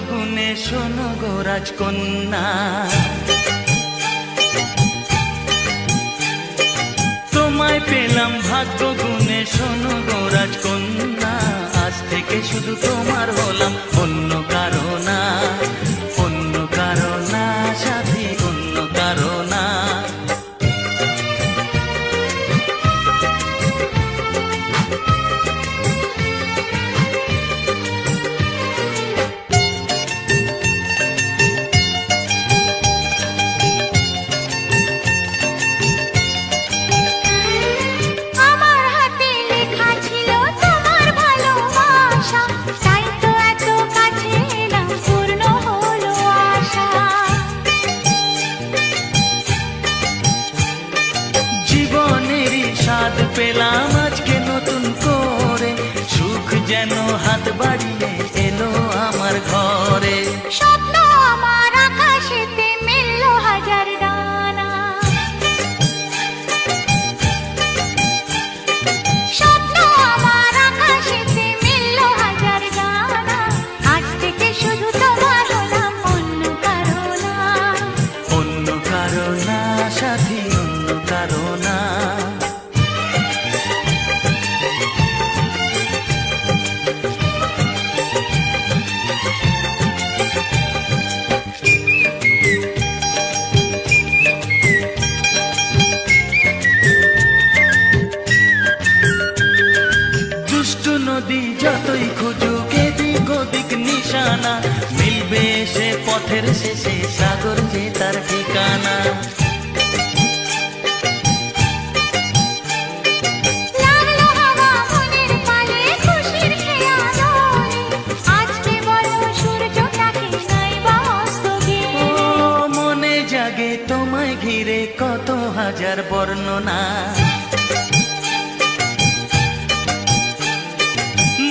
গুণে শোনো গো রাজকন্যা, তোমায় পেলাম ভাগ্য গুণে শোনো গো রাজকন্যা। আজ থেকে শুধু তোমার হলাম, অন্য কারো না, অন্য কারো না সাথী, অন্য কারো না। পেলাম আজকে নতুন করে, সুখ যেন হাত বাড়িয়ে এলো আমার ঘরে। স্বপ্ন আমার আকাশেতে মেললো হাজার ডানা, স্বপ্ন আমার আকাশেতে মেললো হাজার ডানা। আজ থেকে শুধু তোমার হলাম, অন্য কারো না, অন্য কারো না সাথী, অন্য কারো না। নদী যতই খুঁজুক এদিক ওদিক নিশানা, মিলবে সে পথের শেষে সাগর যে তার ঠিকানা। মনে জাগে তোমায় ঘিরে কত হাজার বর্ণনা,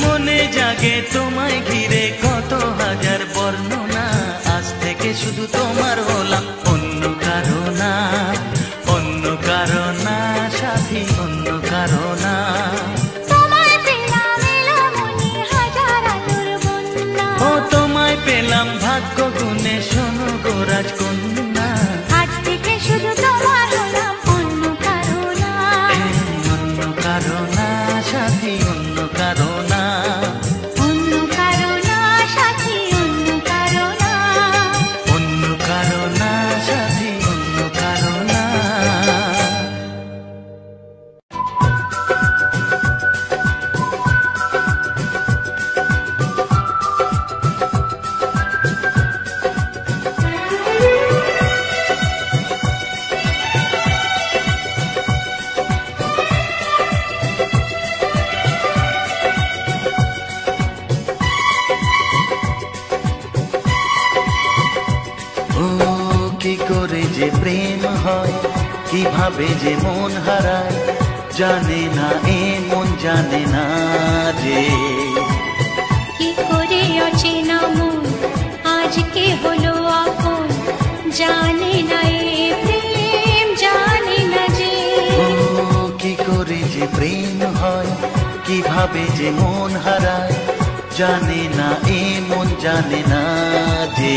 মনে জাগে তোমায় ঘিরে কত হাজার বর্ণনা। আজ থেকে শুধু তোমার হলাম, অন্য কারো না, অন্য কারো না সাথী, অন্য কারো না। ও তোমায় পেলাম ভাগ্য গুণে শোনো গো রাজকন্যা। আজ থেকে শুধু তোমার হলাম, অন্য কারো না, অন্য কারো না সাথী, অন্য কারো না। অন্য কারো না সাথী, অন্য কারো না, অন্য কারো না সাথী, অন্য কারো না। কি করে যে প্রেম হয়, কিভাবে যে মন হারায়, জানে না এ মন জানে না যে। কি করে অচেনা মন আজকে হলো আপন, জানে না এ প্রেম জানে না যে। কি করে যে প্রেম হয়, কিভাবে যে মন হারায়, জানে না এ মন জানে না যে।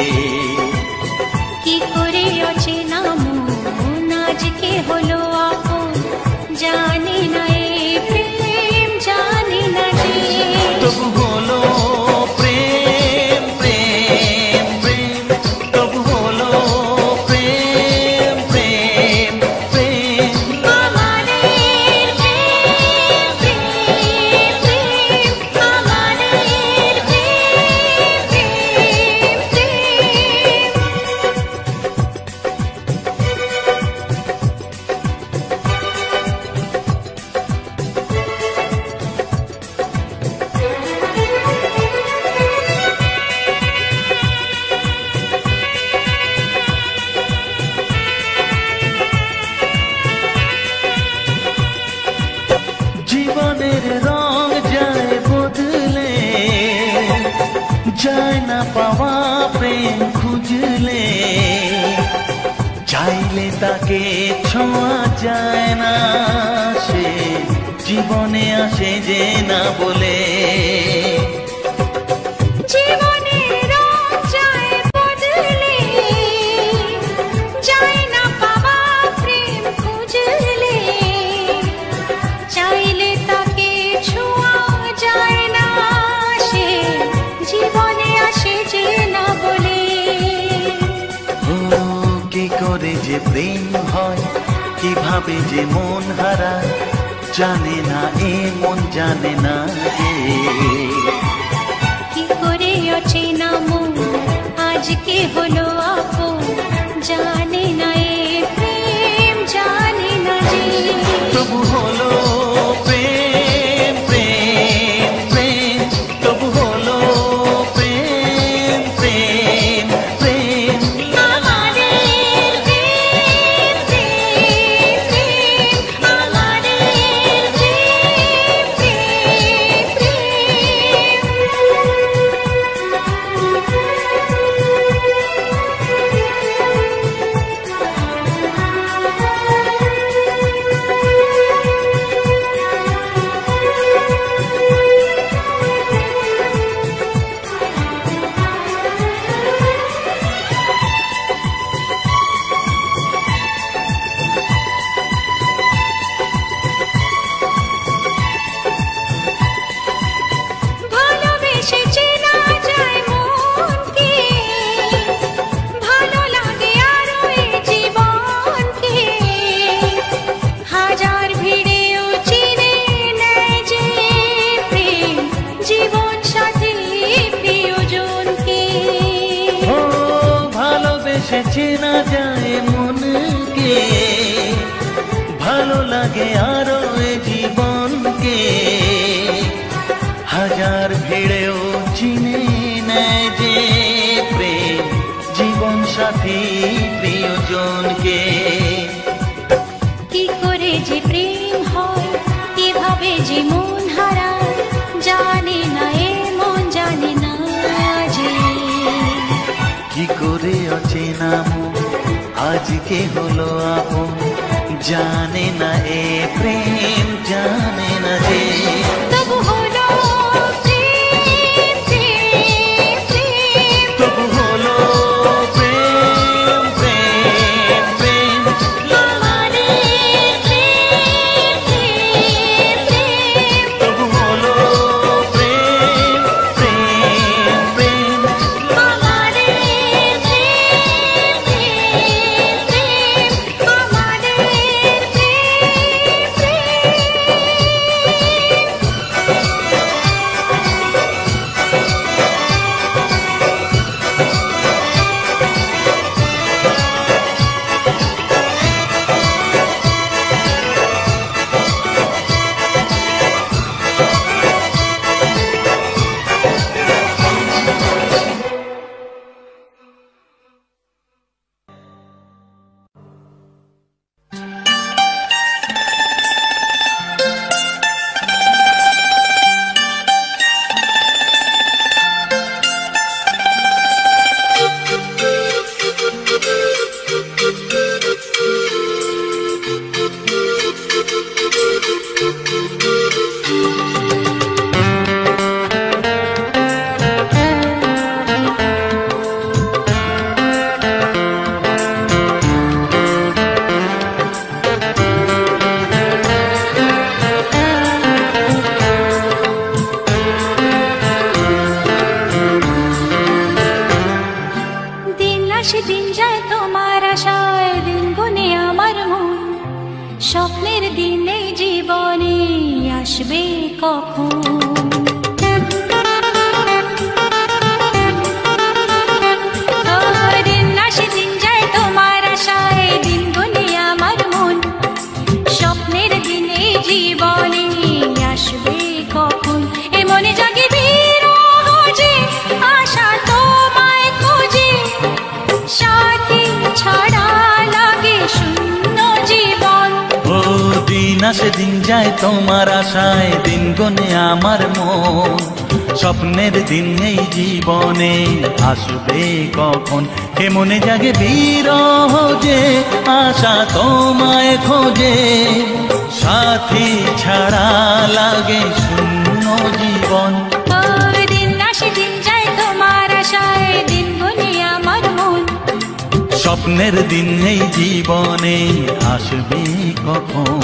কি করে অচেনা মন আজকে হলো আপন, জানে না এ প্রেম জানে না যে। তবু হলো প্রেম প্রেম প্রেম, তবু হলো প্রেম প্রেম প্রেম। আমাদের প্রেম প্রেম প্রেম, আমাদের প্রেম প্রেম জীবনের রং যায় বদলে, যায় না পাওয়া প্রেম খুঁজলে, চাইলে তাকে ছোঁয়া যায় না, সে জীবনে আসে যে না বলে। জীবনের রং যে প্রেম হয়, কিভাবে যে মন হারায়, জানে না এ মন জানে না যে। কি করে অচেনা মন আজকে হলো আপন, জানে না এ প্রেম জানে না যে। তবু হলো প্রেম প্রেম প্রেম, তবু হলো প্রেম প্রেম প্রেম। আমাদের প্রেম প্রেম প্রেম, আমাদের প্রেম প্রেম ভালোবেসে চেনা যায় মনকে, ভালো লাগে আরো এ জীবনকে। হাজার ভিড়েও চিনে নেয় যে প্রেম, জীবন সাথী প্রিয়জনকে। ও ভালোবেসে চেনা যায় মনকে, ভালো লাগে আরো এ জীবনকে। হাজার ভিড়েও চিনে নেয় যে প্রেম, জীবন সাথী প্রিয়জনকে। কি করে যে প্রেম হয়, কিভাবে যে মন হারায়, জানে না এ মন জানে না যে। কি করে অচেনা মন আজকে হলো আপন, জানে না এ প্রেম জানে না যে। তবু হলো প্রেম প্রেম প্রেম, তবু হলো প্রেম প্রেম প্রেম। আমাদের প্রেম প্রেম প্রেম, তবু হলো প্রেম প্রেম প্রেম। আমাদের প্রেম প্রেম প্রেম, আমাদের প্রেম প্রেম। দিন আসে দিন যায় তোমার আশায়, দিন গুনে আমার মন। স্বপ্নের দিন এই জীবনে আসবে কখন? দিন আসে দিন যায় তোমার আশায়, দিন গুনে আমার মন। স্বপ্নের দিন এই জীবনে আসবে কখন? এ মনে জাগে বিরহ যে আশা তোমায় খোঁজে, সাথী ছাড়া লাগে শূন্য জীবন। ও দিন আসে দিন যায় তোমার আশায়, দিন গনে আমার মন। স্বপ্নের দিন এই জীবনে আসবে কখন? হে মনে জাগে বিরহ যে আশা তোমায় খোঁজে, সাথী ছাড়া লাগে শূন্য জীবন। দিন আসে দিন যায় তোমার আশায়, দিন গুনে আমার মন। স্বপ্নের দিন এই জীবনে আসবে কখন?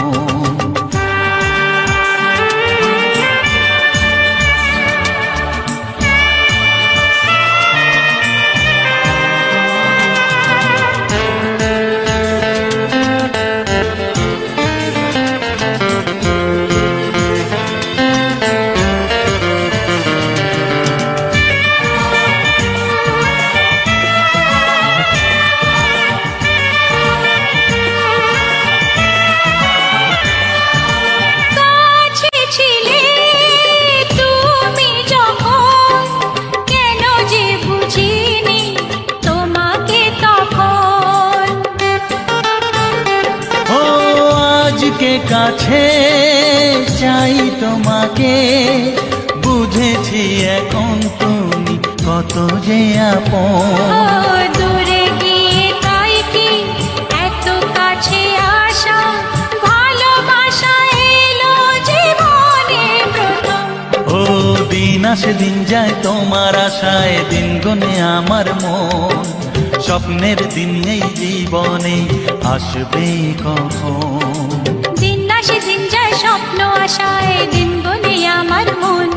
কাছে চাই তোমাকে, বুঝেছি এখন তুমি কত যে আপন। দূরে গিয়ে তাই কি এত কাছে আসা, ভালোবাসা এলো জীবনে প্রথম। ও দিন আসে দিন যায় তোমার আশায়, দিন গুনে আমার মন, স্বপ্নের দিন এই জীবনে আসবে কখন। দিন আসে দিন যায় স্বপ্ন আশায়, দিন গুনে আমার মন,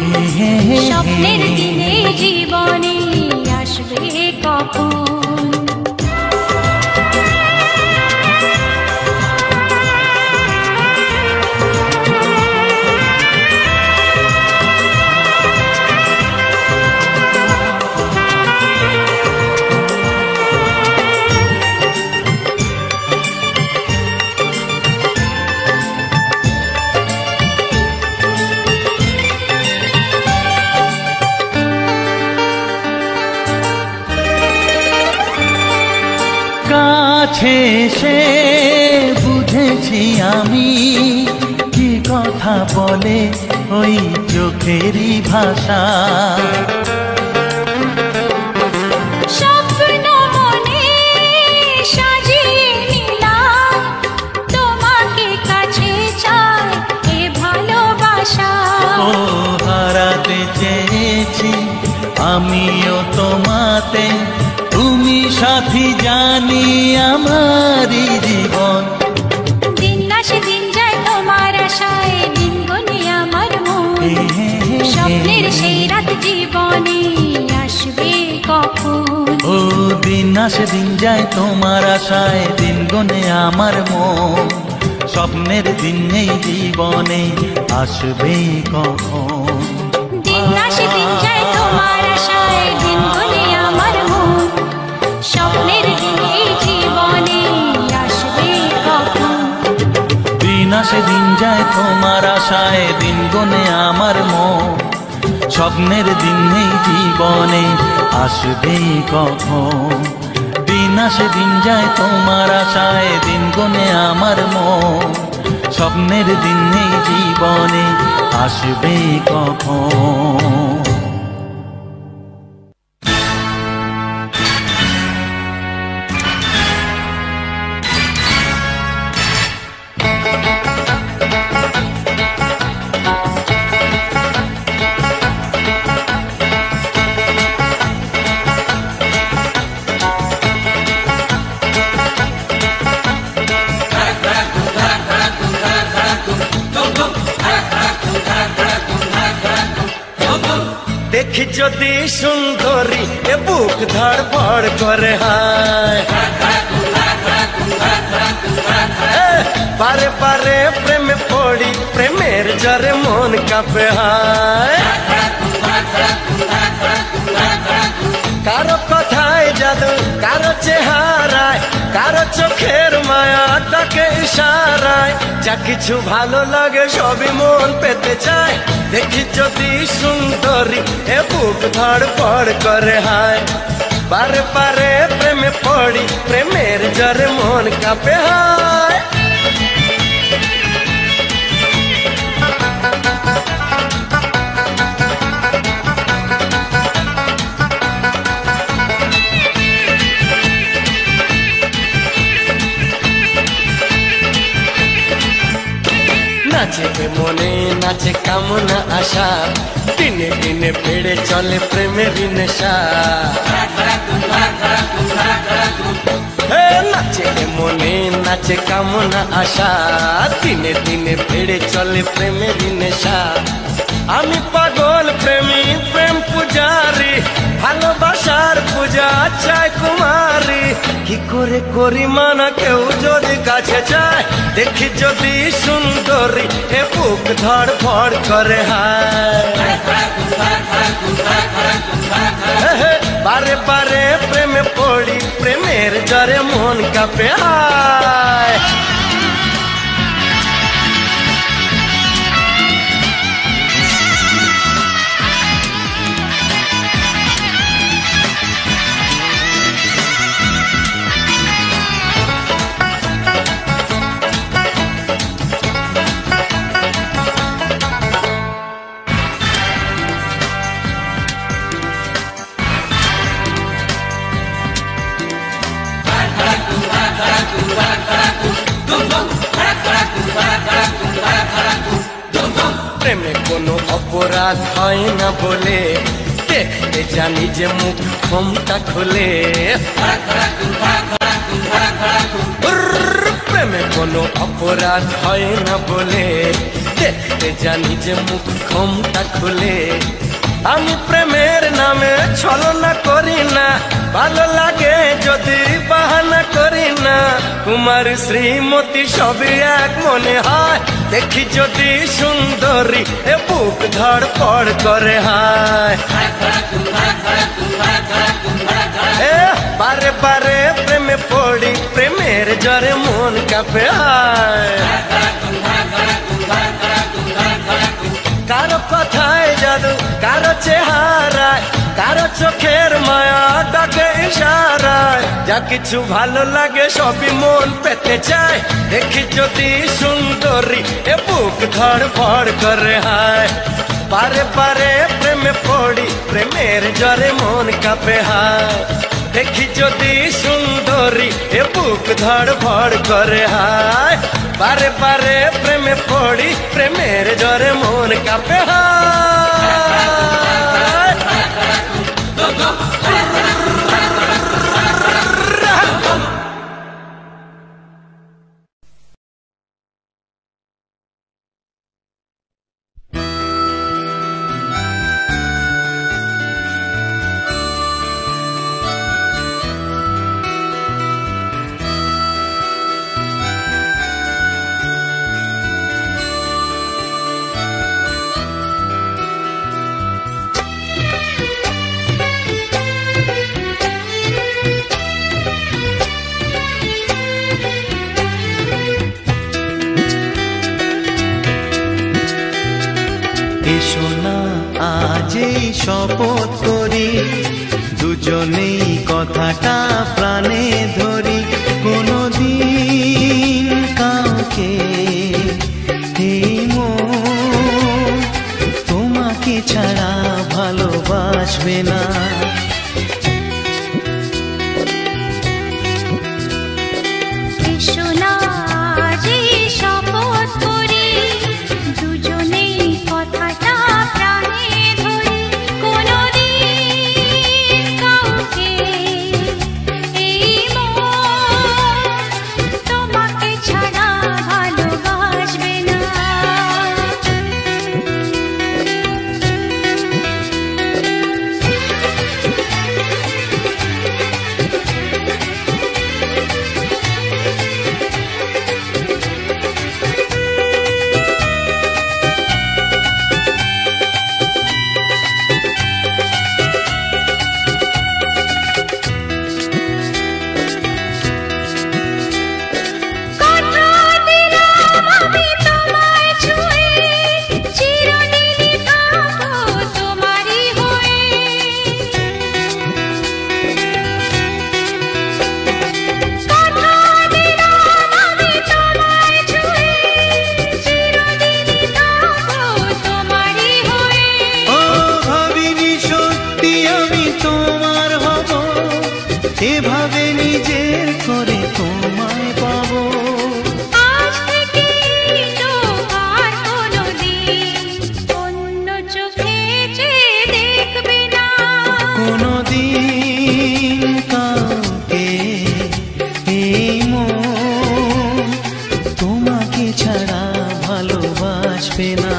স্বপ্নের দিনে জীবনে আসবে কখন। কাছে এসে বুঝেছি আমি কি কথা বলে ওই চোখেরই ভাষা। স্বপ্ন মনে সাজিয়ে নিলাম, তোমাকে কাছে চাই এ ভালোবাসা। ও হারাতে চেয়েছি আমিও তোমাতে, তুমি সাথী জানি আমারই জীবন। দিন আসে দিন যায় তোমার আশায়, দিন গুনে আমার মন, স্বপ্নের সেই রাত জীবনে আসবে কখন। ও দিন আসে দিন যায় তোমার আশায়, দিন গুনে আমার মন, স্বপ্নের দিন এই জীবনে আসবে কখন। দিন আসে দিন যায় তোমার আশায়, দিন গুনে আমার মন, স্বপ্নের দিন এই জীবনে আসবে কখন। দিন আসে দিন যায় তোমার আশায়, দিন গুনে আমার মন, স্বপ্নের দিন এই জীবনে আসবে কখন। দিন আসে দিন যায় তোমার আশায়, দিন গুনে আমার মন, স্বপ্নের দিন এই জীবনে আসবে কখন। দেখি যদি সুন্দরী এ বুক ধড়ফড় করে, হায় বারে বারে প্রেমে পড়ি, প্রেমের জ্বরে মন কাঁপে, হায় কারো কথায় জাদু, কারো চেহারায়, কারো চোখের মায়া, তাকে ইশারায়, যা কিছু ভালো লাগে সবই মন পেতে চায়। দেখি যদি সুন্দরী এ বুক ধড়ফড় করে, হায় বারে বারে প্রেমে পড়ি, প্রেমের জ্বরে মন কাঁপে, হায় নাচে মনে নাচে কামনা আশা, দিনে দিনে বেড়ে চলে প্রেমের নেশা। নাচে মনে নাচে কামনা আশা, দিনে দিনে বেড়ে চলে প্রেমের নেশা। আমি পাগল প্রেমী, প্রেম পূজারি, ভালোবাসার পূজা চাই কুমারী। কি করে করি মানা কেউ যদি কাছে চায়, দেখি যদি সুন্দরী এ বুক ধড়ফড় করে, হায় বারে বারে প্রেমে পড়ি, প্রেমের জ্বরে মন কাঁপে, হায় অপরাধ হয় না বলে দেখতে জানি যে মুখ ক্ষমতা খুলে প্রেমে কোনো অপরাধ হয় না বলে দেখতে জানি যে মুখ ক্ষমতা খুলে আমি প্রেমের নামে ছলনা করি না ভালো লাগে যদি বাহানা করি না কুমার শ্রীমতী সবই এক মনে হয় দেখি যদি সুন্দরী এ বুক ধড়পড় করে হায় বারে বারে প্রেমে পড়ি প্রেমের জ্বরে মন কাঁপে হায় কারো কথায় জাদু কারো চেহারায় কারো চোখের মায়া ডাকে ইশারায় যা কিছু ভালো লাগে সবই মন পেতে চায় দেখি যদি সুন্দরী এ বুক ধড়ফড় করে হায় বারে বারে প্রেমে পড়ি প্রেমের জ্বরে মন কাঁপে হায় দেখি যদি সুন্দরী এ বুক ধড়ফড় করে হায় বারে বারে প্রেমে পড়ি প্রেমের জ্বরে মন কাঁপে হায় এসো না আজই শপথ করি দুজনেই কথাটা প্রাণে ধরি কোনদিন কাউকে এই মন তোমাকে ছাড়া ভালোবাসবে না এসো না আজই শপথ করি দুজনেই কথাটা প্রাণে ধরি কোনদিন কাউকে এই মন তোমাকে ছাড়া ভালোবাসবে না এভাবে নিজের করে তোমায় পাবো আজ থেকে তো আর কোনোদিন অন্য চোখে চেয়ে দেখবে না কোনদিন কাউকে এই মন তোমাকে ছাড়া ভালোবাসবে না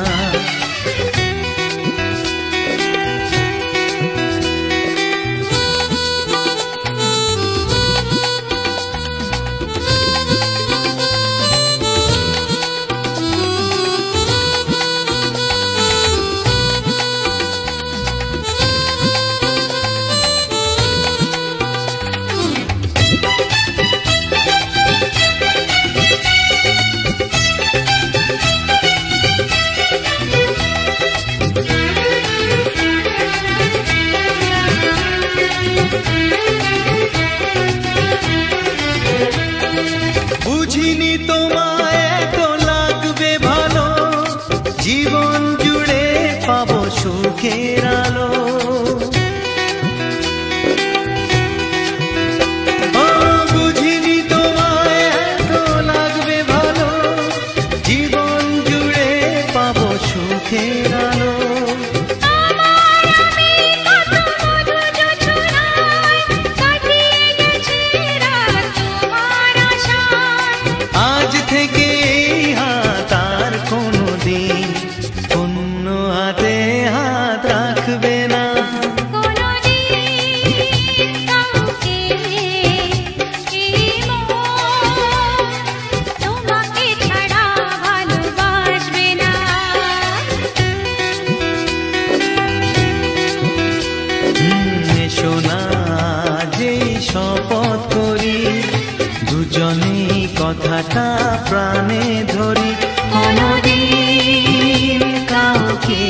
প্রাণে ধরি কোনদিন কাউকে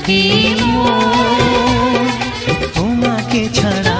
কি মন তোমাকে ছাড়া